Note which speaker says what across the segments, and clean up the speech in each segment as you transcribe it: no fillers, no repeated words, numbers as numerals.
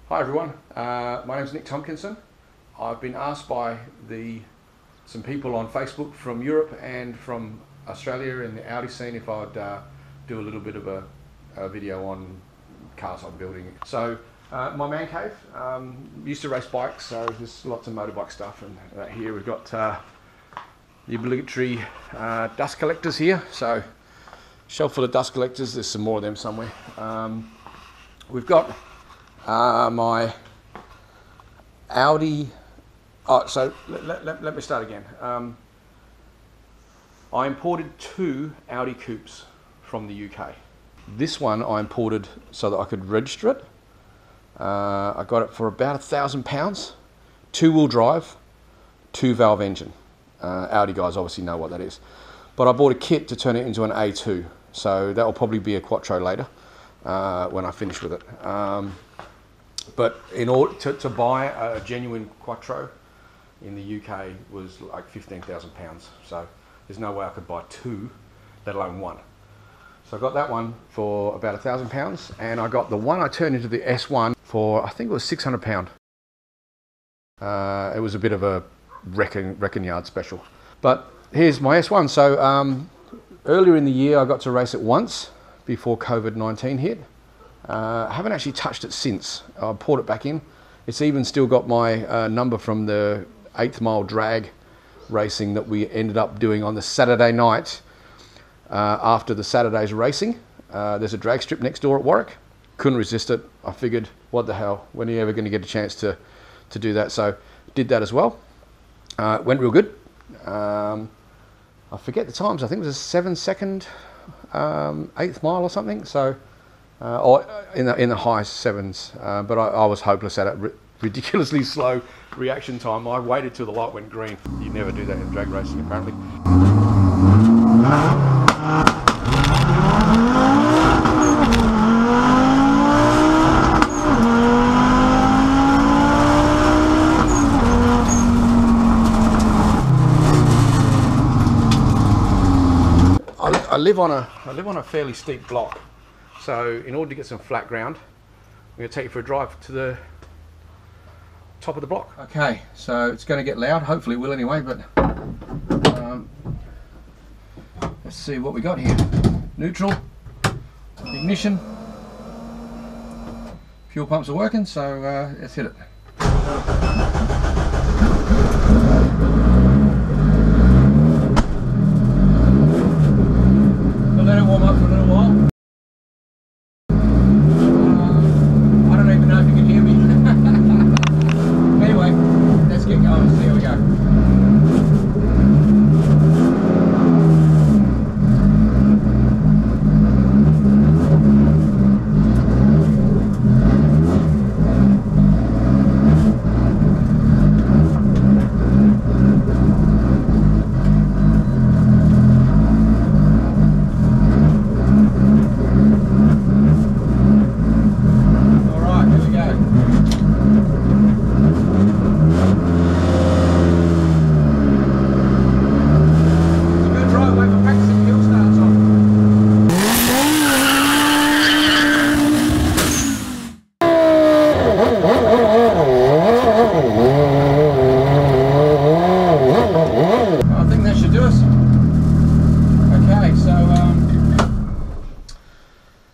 Speaker 1: Hi everyone, my name is Nick Tompkinson. I've been asked by some people on Facebook from Europe and from Australia in the Audi scene if I'd do a little bit of a video on cars I'm building. So my man cave, used to race bikes, so there's lots of motorbike stuff, and here we've got the obligatory dust collectors here. So shelf full of dust collectors, there's some more of them somewhere. We've got my Audi, so let me start again. I imported 2 Audi coupes from the UK. This one I imported so that I could register it. I got it for about £1,000, 2-wheel drive, 2-valve engine. Audi guys obviously know what that is. But I bought a kit to turn it into an A2, so that will probably be a Quattro later when I finish with it. But in order to buy a genuine Quattro in the UK was like £15,000. So there's no way I could buy 2, let alone 1. So I got that one for about £1,000, and I got the one I turned into the S1 for, I think it was £600. It was a bit of a wrecking yard special. But here's my S1. So earlier in the year I got to race it once before COVID-19 hit. I haven't actually touched it since. I poured it back in. It's even still got my number from the 8th mile drag racing that we ended up doing on the Saturday night after the Saturday's racing. There's a drag strip next door at Warwick. Couldn't resist it. I figured, what the hell, when are you ever going to get a chance to do that? So did that as well. Went real good. I forget the times. I think it was a 7-second 8th mile or something. So or in the high 7s, but I was hopeless at it. Ridiculously slow reaction time. I waited till the light went green. You never do that in drag racing, apparently. I live on a fairly steep block. So in order to get some flat ground, I'm going to take you for a drive to the top of the block. Okay, so it's going to get loud, hopefully it will anyway, but let's see what we got here. Neutral, ignition, fuel pumps are working, so let's hit it. We'll let it warm up for a little while.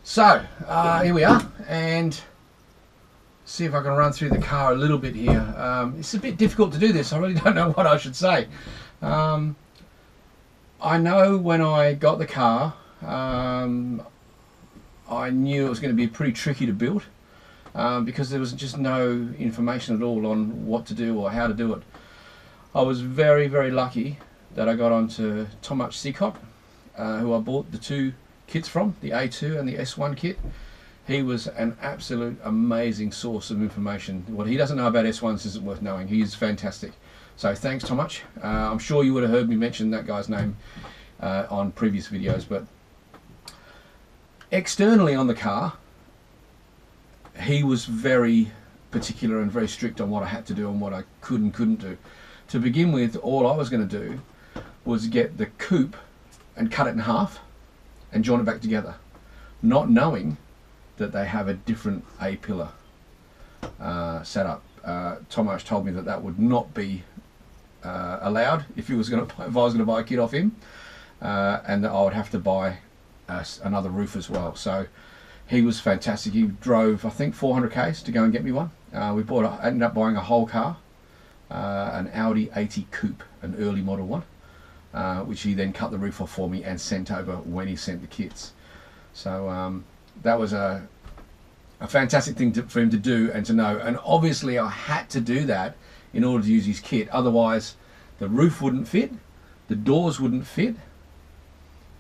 Speaker 1: So here we are, and see if I can run through the car a little bit here. It's a bit difficult to do this. I really don't know what I should say. I know when I got the car, I knew it was going to be pretty tricky to build because there was just no information at all on what to do or how to do it. I was very, very lucky that I got onto Tomasz Seacott, who I bought the 2 kits from, the A2 and the S1 kit. He was an absolute amazing source of information. What he doesn't know about S1s isn't worth knowing. He is fantastic. So thanks, Tomasz. I'm sure you would have heard me mention that guy's name on previous videos, but externally on the car, he was very particular and very strict on what I had to do and what I could and couldn't do. To begin with, all I was going to do was get the coupe and cut it in half and join it back together, not knowing that they have a different A pillar. setup. Tomasz told me that that would not be allowed if I was going to buy a kit off him, and that I would have to buy another roof as well. So he was fantastic. He drove, I think, 400 k's to go and get me one. We ended up buying a whole car, an Audi A2 Coupe, an early model one, which he then cut the roof off for me and sent over when he sent the kits. So that was a fantastic thing for him to do and to know. And obviously I had to do that in order to use his kit. Otherwise the roof wouldn't fit, the doors wouldn't fit,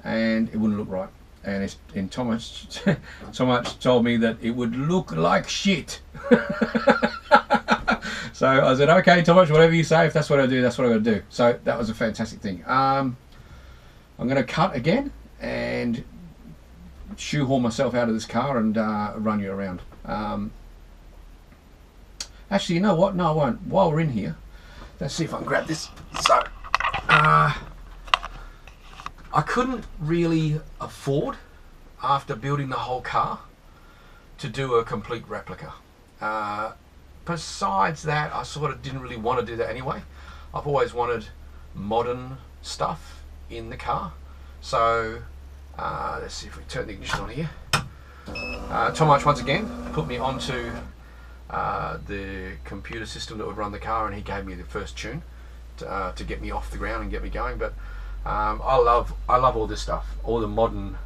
Speaker 1: and it wouldn't look right. And Tomasz told me that it would look like shit. So I said, okay, Tomasz, whatever you say, if that's what I do, that's what I got to do. So that was a fantastic thing. I'm going to cut again and shoehorn myself out of this car and run you around. Actually, you know what? No, I won't. While we're in here, let's see if I can grab this. So, I couldn't really afford, after building the whole car, to do a complete replica. Besides that, I sort of didn't really want to do that anyway. I've always wanted modern stuff in the car. So let's see if we turn the ignition on here. Tomasz once again put me onto the computer system that would run the car, and he gave me the first tune to get me off the ground and get me going. But I love all this stuff, all the modern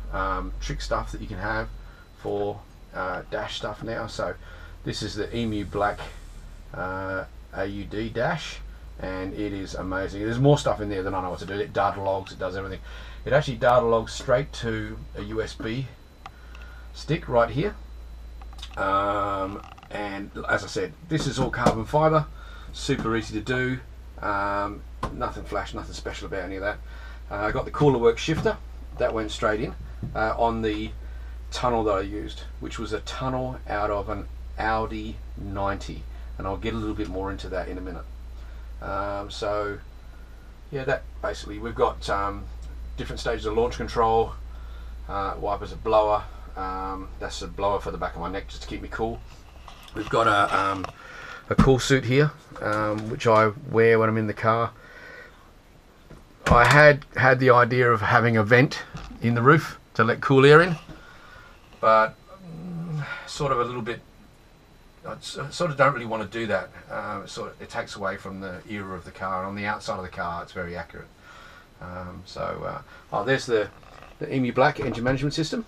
Speaker 1: trick stuff that you can have for dash stuff now. So this is the Emu Black AUD dash, and it is amazing. There's more stuff in there than I know what to do. It data logs, it does everything. It actually data logs straight to a USB stick right here. And as I said, this is all carbon fiber, super easy to do. Nothing flash, nothing special about any of that. I got the Cooler Work shifter that went straight in on the tunnel that I used, which was a tunnel out of an Audi 90, and I'll get a little bit more into that in a minute. So yeah, that basically, we've got different stages of launch control. Wipers, a blower, that's a blower for the back of my neck just to keep me cool. We've got a cool suit here, which I wear when I'm in the car. I had the idea of having a vent in the roof to let cool air in, but sort of a little bit, I sort of don't really want to do that. It takes away from the era of the car, and on the outside of the car it's very accurate. Oh, there's the Emu Black engine management system.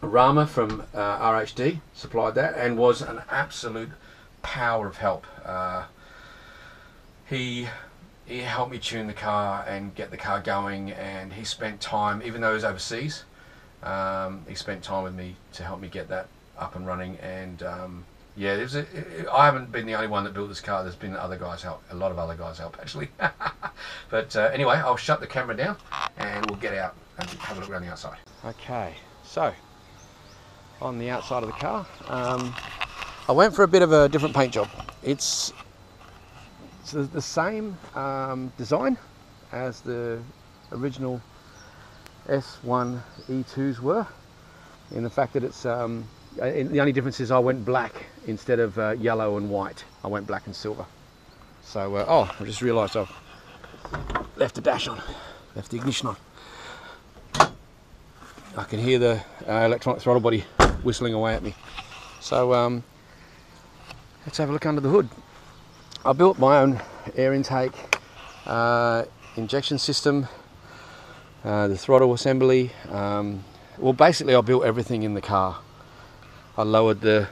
Speaker 1: Rama from RHD supplied that and was an absolute power of help. He helped me tune the car and get the car going, and he spent time, even though he was overseas, he spent time with me to help me get that up and running. And yeah, I haven't been the only one that built this car. There's been other guys help, a lot of other guys help actually. But anyway, I'll shut the camera down and we'll get out and have a look around the outside. Okay, so on the outside of the car, I went for a bit of a different paint job. It's the same design as the original S1 E2s were, in the fact that it's the only difference is I went black instead of yellow and white. I went black and silver. So oh, I just realised I've left the dash on, left the ignition on. I can hear the electronic throttle body whistling away at me. So let's have a look under the hood. I built my own air intake, injection system, the throttle assembly. Well, basically I built everything in the car. I lowered the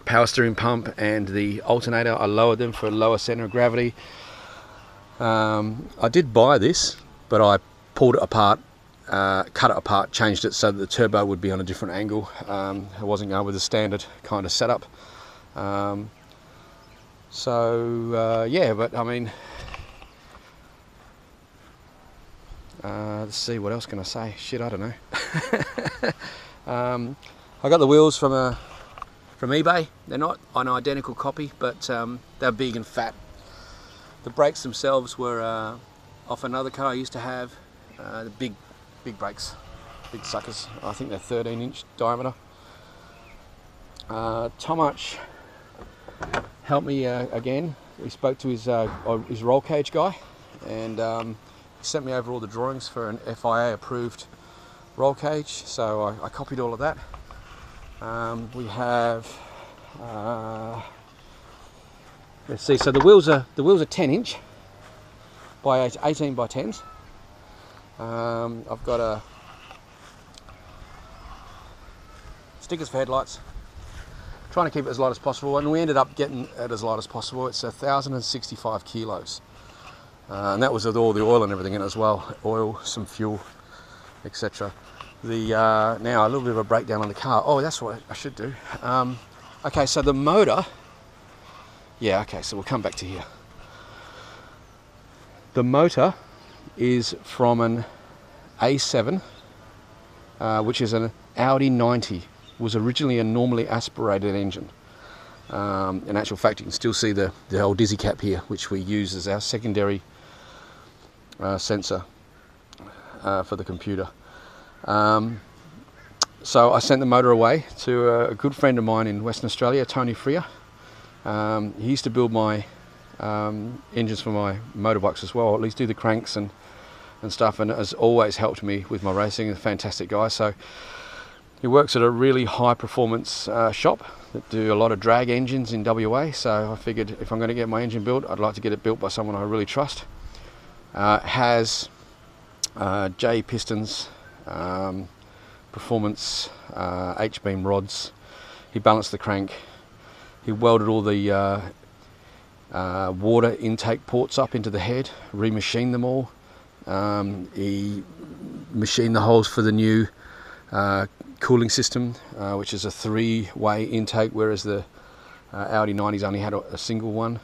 Speaker 1: power steering pump and the alternator. I lowered them for a lower center of gravity. I did buy this, but I pulled it apart, cut it apart, changed it so that the turbo would be on a different angle. I wasn't going with the standard kind of setup. Yeah, but I mean, let's see, what else can I say? Shit, I don't know. I got the wheels from eBay. They're not an identical copy, but they're big and fat. The brakes themselves were off another car I used to have. The big brakes, big suckers. I think they're 13-inch diameter. Tomasz helped me again. We spoke to his roll cage guy, and he sent me over all the drawings for an FIA approved roll cage, so I copied all of that. We have let's see, so the wheels are 10" by 18 by 10s. I've got stickers for headlights, trying to keep it as light as possible, and we ended up getting it as light as possible. It's 1,065 kilos, and that was with all the oil and everything in it as well, oil, some fuel, etc. Now a little bit of a breakdown on the car. Oh, that's what I should do. Okay, so the motor, yeah, okay, so we'll come back to here. The motor is from an A7, which is an Audi 90. Was originally a normally aspirated engine. In actual fact, you can still see the old dizzy cap here, which we use as our secondary sensor for the computer. So I sent the motor away to a good friend of mine in Western Australia, Tony Freer. He used to build my engines for my motorbikes as well, or at least do the cranks and stuff, and has always helped me with my racing. A fantastic guy. So he works at a really high performance shop that do a lot of drag engines in WA, so I figured if I'm going to get my engine built, I'd like to get it built by someone I really trust. Has J pistons, performance H-beam rods. He balanced the crank. He welded all the water intake ports up into the head, remachined them all. He machined the holes for the new cooling system, which is a 3-way intake, whereas the Audi 90s only had a single one.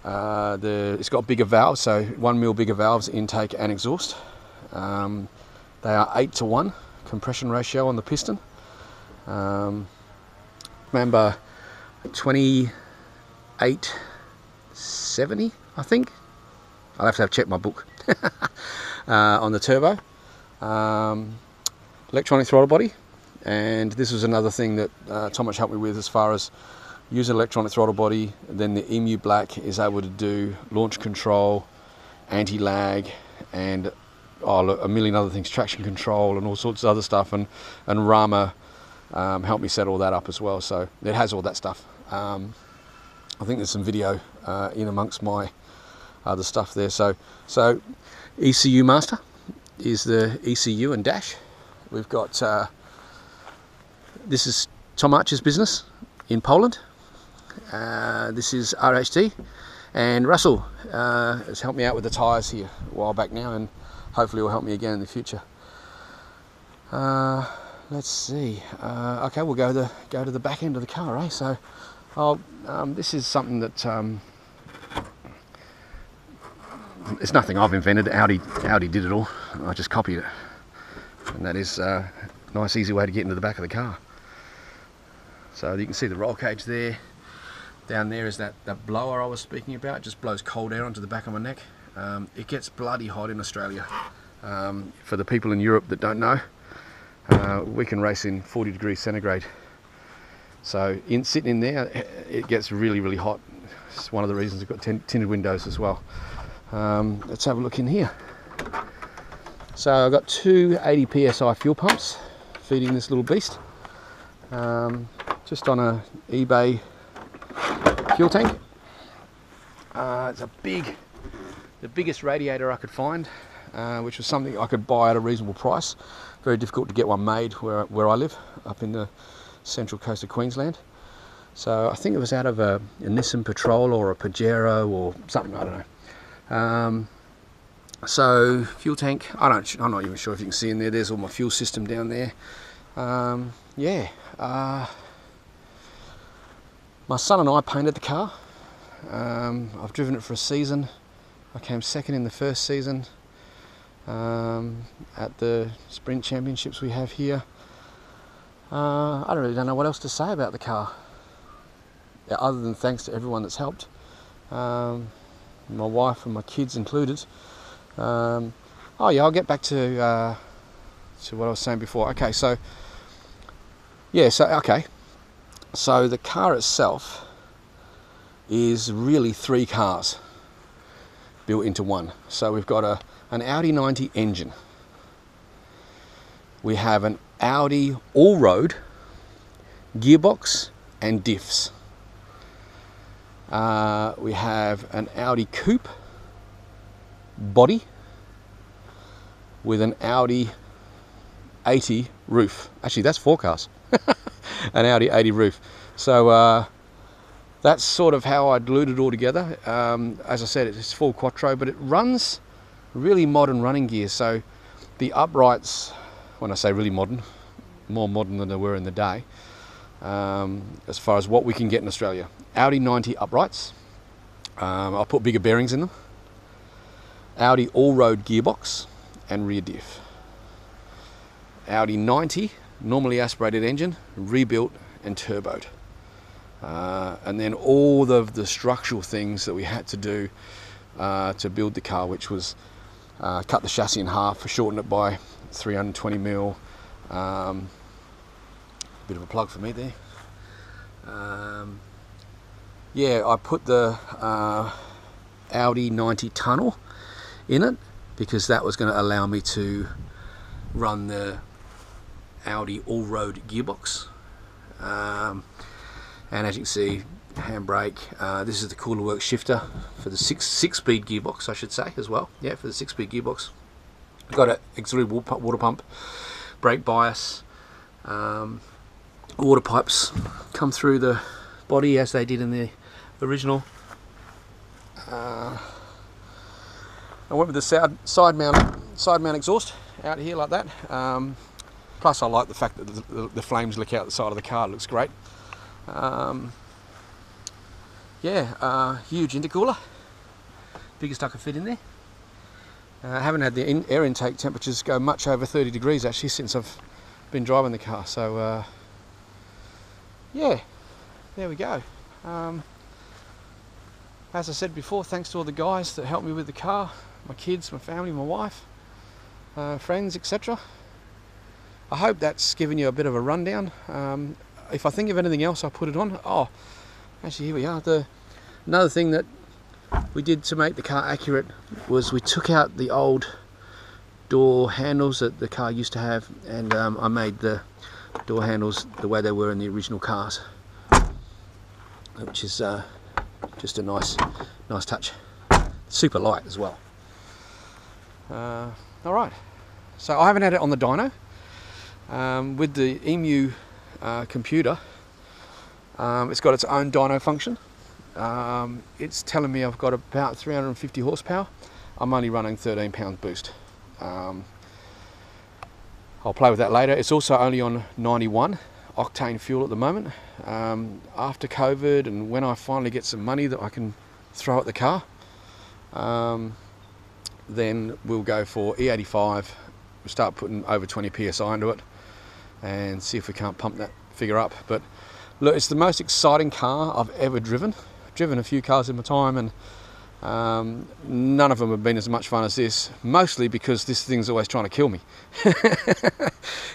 Speaker 1: It's got bigger valves, so 1mm bigger valves, intake and exhaust. They are 8:1 compression ratio on the piston. Remember 2870, I think. I'll have to check my book. On the turbo. Electronic throttle body, and this was another thing that Tomasz helped me with as far as using electronic throttle body. Then the EMU Black is able to do launch control, anti-lag, and a million other things, traction control and all sorts of other stuff, and Rama helped me set all that up as well, so it has all that stuff. I think there's some video in amongst my other stuff there. So ECU Master is the ECU and dash. We've got, this is Tomasz's business in Poland. This is RHT, and Russell has helped me out with the tyres here a while back now, and hopefully will help me again in the future. Let's see. Okay, we'll go to the back end of the car, eh? So, this is something that it's nothing I've invented. Audi did it all. I just copied it. And that is a nice easy way to get into the back of the car. So you can see the roll cage there. Down there is that blower I was speaking about. It just blows cold air onto the back of my neck. It gets bloody hot in Australia. For the people in Europe that don't know, we can race in 40 degrees centigrade. So sitting in there, it gets really, really hot. It's one of the reasons we've got tinted windows as well. Let's have a look in here. So I've got two 80 psi fuel pumps feeding this little beast. Just on a eBay fuel tank. It's the biggest radiator I could find, which was something I could buy at a reasonable price. Very difficult to get one made where I live, up in the central coast of Queensland. So I think it was out of a Nissan Patrol or a Pajero or something, I don't know. So fuel tank, I'm not even sure if you can see in there. There's all my fuel system down there. Yeah. My son and I painted the car. I've driven it for a season. I came second in the first season at the sprint championships we have here. I really don't know what else to say about the car, other than thanks to everyone that's helped, my wife and my kids included. Oh yeah, I'll get back to what I was saying before. Okay, so yeah, okay. So the car itself is really 3 cars built into one. So we've got an Audi 90 engine. We have an Audi all-road gearbox and diffs. We have an Audi coupe body with an Audi 80 roof. Actually, that's 4 cars. An Audi 80 roof. So that's sort of how I glued it all together. As I said, it's full Quattro, but it runs really modern running gear. So the uprights, when I say really modern, more modern than they were in the day, as far as what we can get in Australia. Audi 90 uprights. I'll put bigger bearings in them. Audi all-road gearbox and rear diff. Audi 90 normally aspirated engine, rebuilt and turboed. And then all of the structural things that we had to do to build the car, which was cut the chassis in half, shorten it by 320 mil. Bit of a plug for me there. Yeah, I put the Audi 90 tunnel in it because that was going to allow me to run the Audi all-road gearbox. And as you can see, handbrake. This is the Cooler Works shifter for the six-speed gearbox, I should say, as well. Yeah, for the 6-speed gearbox. Got an auxiliary water pump, brake bias. Water pipes come through the body as they did in the original. I went with the side mount exhaust out here like that. Plus I like the fact that the flames lick out the side of the car. It looks great. Yeah, huge intercooler, biggest I could fit in there. I haven't had the air intake temperatures go much over 30 degrees actually since I've been driving the car, so yeah, there we go. As I said before, thanks to all the guys that helped me with the car, my kids, my family, my wife, friends, etc. I hope that's given you a bit of a rundown. If I think of anything else, I'll put it on. Oh, actually, here we are. Another thing that we did to make the car accurate was we took out the old door handles that the car used to have, and I made the door handles the way they were in the original cars, which is just a nice touch. Super light as well. Alright, so I haven't had it on the dyno. With the EMU computer, it's got its own dyno function. It's telling me I've got about 350 horsepower. I'm only running 13 pounds boost. I'll play with that later. It's also only on 91 octane fuel at the moment. After COVID, and when I finally get some money that I can throw at the car, then we'll go for E85. We'll start putting over 20 psi into it and see if we can't pump that figure up. But look, it's the most exciting car I've ever driven. I've driven a few cars in my time, and none of them have been as much fun as this, mostly because this thing's always trying to kill me.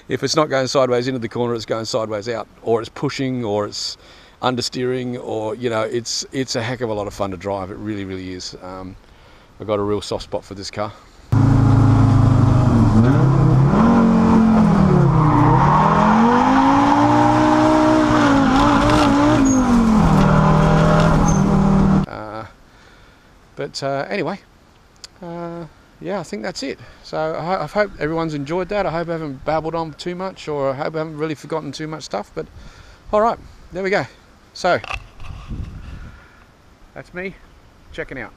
Speaker 1: If it's not going sideways into the corner, it's going sideways out, or it's pushing, or it's understeering, or you know, it's a heck of a lot of fun to drive. It really, really is. I've got a real soft spot for this car. But anyway, yeah, I think that's it. So I hope everyone's enjoyed that. I hope I haven't babbled on too much, or I hope I haven't really forgotten too much stuff. But all right, there we go. So that's me checking out.